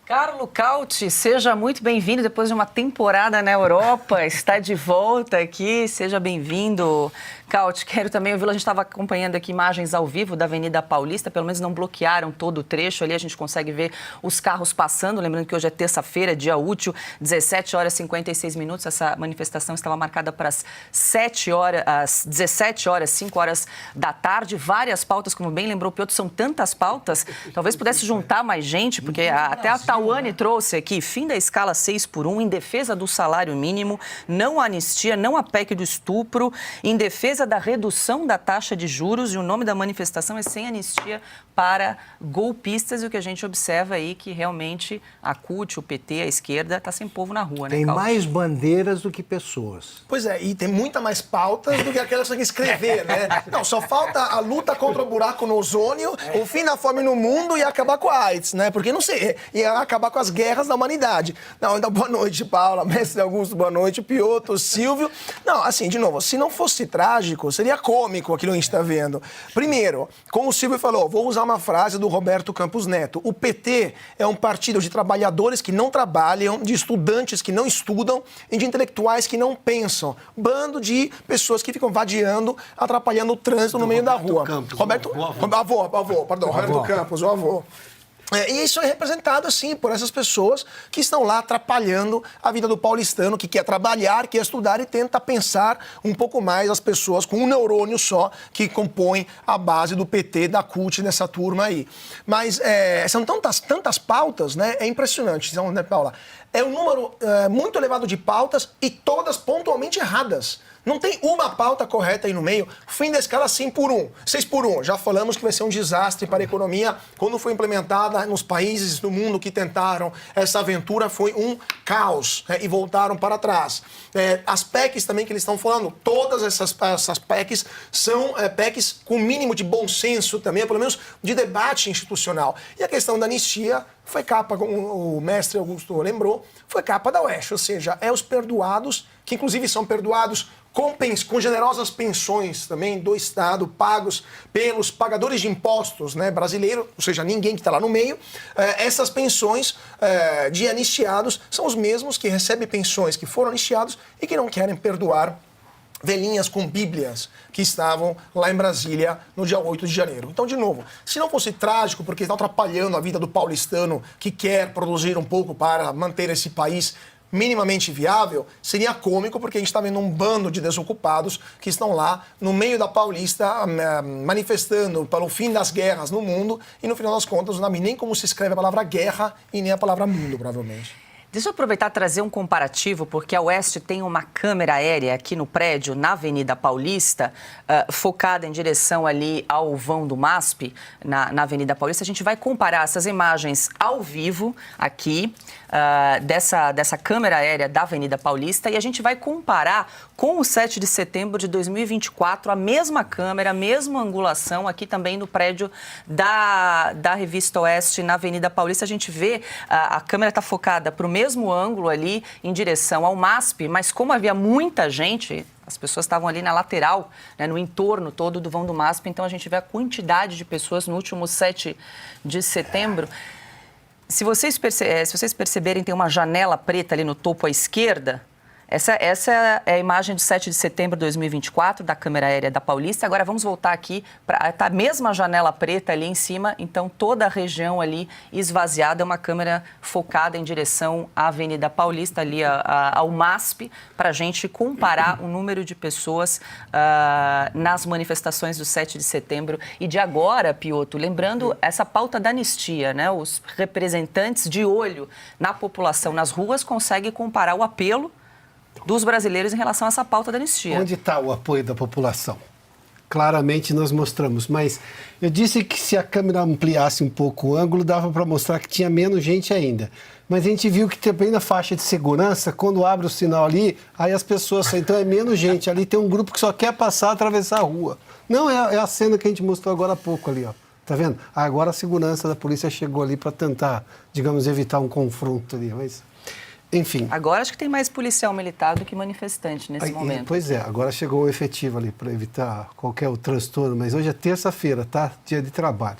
Carlo Cauti, seja muito bem-vindo depois de uma temporada na Europa, está de volta aqui, seja bem-vindo. Cauti, quero também ouvi-lo, a gente estava acompanhando aqui imagens ao vivo da Avenida Paulista, pelo menos não bloquearam todo o trecho, ali a gente consegue ver os carros passando, lembrando que hoje é terça-feira, dia útil, 17 horas e 56 minutos, essa manifestação estava marcada para as 17 horas, 5 horas da tarde, várias pautas, como bem lembrou o Piotr, são tantas pautas, talvez pudesse juntar mais gente, porque até a Tawane trouxe aqui, fim da escala 6x1, em defesa do salário mínimo, não anistia, não a PEC do estupro, em defesa da redução da taxa de juros, e o nome da manifestação é Sem Anistia para Golpistas, e o que a gente observa aí que realmente a CUT, o PT, a esquerda, está sem povo na rua, né, Tem Cauti? mais bandeiras do que pessoas. Pois é, e tem muita mais pautas do que aquelas que tem que escrever, né? Não, só falta a luta contra o buraco no ozônio, o fim da fome no mundo e acabar com a AIDS, né? Porque, não sei, ia acabar com as guerras da humanidade. Não, ainda boa noite, Paula, mestre Augusto, boa noite, Piotr, Silvio. Não, assim, de novo, se não fosse trágico, seria cômico aquilo que a gente está vendo. Primeiro, como o Silvio falou, vou usar uma frase do Roberto Campos Neto. O PT é um partido de trabalhadores que não trabalham, de estudantes que não estudam e de intelectuais que não pensam. Bando de pessoas que ficam vadiando, atrapalhando o trânsito no meio da rua. Roberto Campos, o avô. E isso é representado, assim, por essas pessoas que estão lá atrapalhando a vida do paulistano, que quer trabalhar, quer estudar e tenta pensar um pouco mais as pessoas com um neurônio só que compõem a base do PT, da CUT, nessa turma aí. Mas são tantas pautas, né? É impressionante, então, né, Paula? É um número muito elevado de pautas e todas pontualmente erradas. Não tem uma pauta correta aí no meio. Fim da escala 5x1, 6x1. Já falamos que vai ser um desastre para a economia. Quando foi implementada nos países do mundo que tentaram essa aventura, foi um caos, né? E voltaram para trás. As PECs também que eles estão falando, todas essas PECs são PECs com mínimo de bom senso também, pelo menos de debate institucional. E a questão da anistia foi capa, como o mestre Augusto lembrou, foi capa da UESH, ou seja, os perdoados, que inclusive são perdoados com generosas pensões também do Estado, pagos pelos pagadores de impostos, né, brasileiros, ou seja, ninguém que está lá no meio. Essas pensões de anistiados são os mesmos que recebem pensões que foram anistiados e que não querem perdoar velhinhas com bíblias que estavam lá em Brasília no dia 8 de janeiro. Então, de novo, se não fosse trágico, porque está atrapalhando a vida do paulistano que quer produzir um pouco para manter esse país minimamente viável, seria cômico, porque a gente está vendo um bando de desocupados que estão lá no meio da Paulista manifestando pelo fim das guerras no mundo e, no final das contas, não sabe nem como se escreve a palavra guerra e nem a palavra mundo, provavelmente. Deixa eu aproveitar e trazer um comparativo, porque a Oeste tem uma câmera aérea aqui no prédio, na Avenida Paulista, focada em direção ali ao vão do MASP, na Avenida Paulista. A gente vai comparar essas imagens ao vivo aqui, dessa câmera aérea da Avenida Paulista, e a gente vai comparar com o 7 de setembro de 2024, a mesma câmera, a mesma angulação, aqui também no prédio da Revista Oeste, na Avenida Paulista. A gente vê, a câmera está focada para o mesmo ângulo ali, em direção ao MASP, mas como havia muita gente, as pessoas estavam ali na lateral, né, no entorno todo do vão do MASP, então a gente vê a quantidade de pessoas no último 7 de setembro. Se vocês perceberem, tem uma janela preta ali no topo à esquerda. Essa é a imagem de 7 de setembro de 2024, da câmera aérea da Paulista. Agora vamos voltar aqui para a mesma janela preta ali em cima. Então, toda a região ali esvaziada, é uma câmera focada em direção à Avenida Paulista, ali ao MASP, para a gente comparar o número de pessoas nas manifestações do 7 de setembro e de agora, Piotr. Lembrando essa pauta da anistia, né? Os representantes de olho na população nas ruas conseguem comparar o apelo dos brasileiros em relação a essa pauta da anistia. Onde está o apoio da população? Claramente nós mostramos, mas eu disse que se a câmera ampliasse um pouco o ângulo, dava para mostrar que tinha menos gente ainda. Mas a gente viu que também na faixa de segurança, quando abre o sinal ali, aí as pessoas saem, então é menos gente. Ali tem um grupo que só quer passar, atravessar a rua. Não, é a cena que a gente mostrou agora há pouco ali, ó. Tá vendo? Agora a segurança da polícia chegou ali para tentar, digamos, evitar um confronto ali, mas... Enfim. Agora acho que tem mais policial militar do que manifestante nesse momento. Pois é, agora chegou o efetivo ali para evitar qualquer transtorno, mas hoje é terça-feira, tá? Dia de trabalho.